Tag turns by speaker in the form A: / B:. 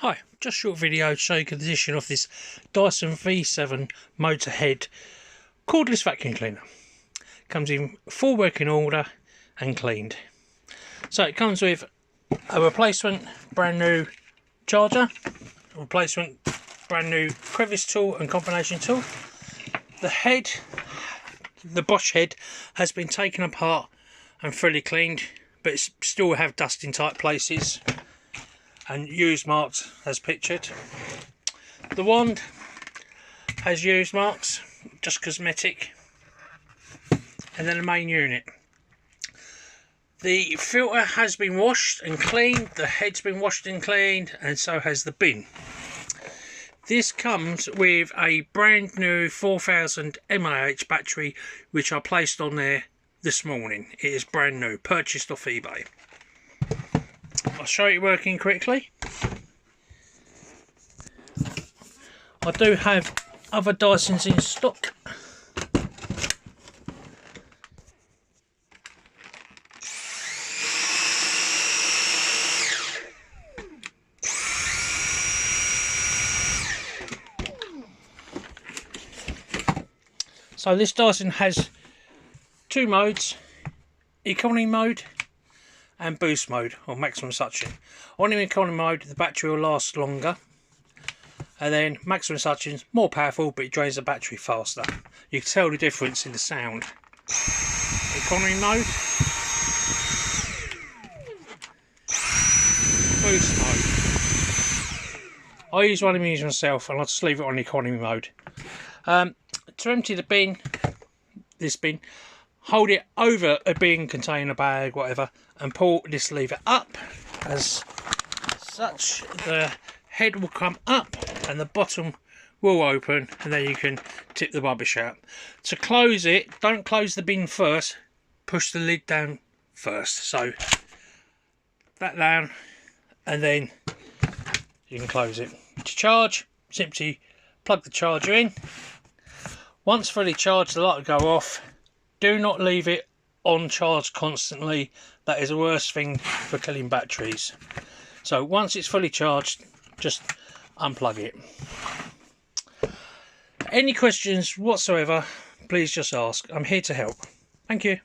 A: Hi, just a short video to show you the condition of this Dyson V7 MotorHead cordless vacuum cleaner. Comes in full working order and cleaned. So it comes with a replacement brand new charger, a replacement brand new crevice tool and combination tool. The head, the Bosch head, has been taken apart and fully cleaned, but it still have dust in tight places and use marks as pictured. The wand has use marks, just cosmetic, and then the main unit. The filter has been washed and cleaned, the head's been washed and cleaned, and so has the bin. This comes with a brand new 4000 mAh battery which I placed on there this morning. It is brand new, purchased off eBay. I'll show you working quickly. I do have other Dysons in stock. So this Dyson has two modes, economy mode and boost mode, or maximum suction. On economy mode the battery will last longer, and then maximum suction is more powerful but it drains the battery faster. You can tell the difference in the sound. Economy mode, boost mode. I use one of these myself and I'll just leave it on economy mode. To empty the bin, this bin, hold it over a bin, container, bag, whatever, and pull this lever up as such. The head will come up and the bottom will open, and then you can tip the rubbish out. To close it, don't close the bin first, push the lid down first. So that down, and then you can close it. To charge, simply plug the charger in. Once fully charged, the light will go off. Do not leave it on charge constantly. That is the worst thing for killing batteries. So once it's fully charged, just unplug it. Any questions whatsoever, please just ask. I'm here to help. Thank you.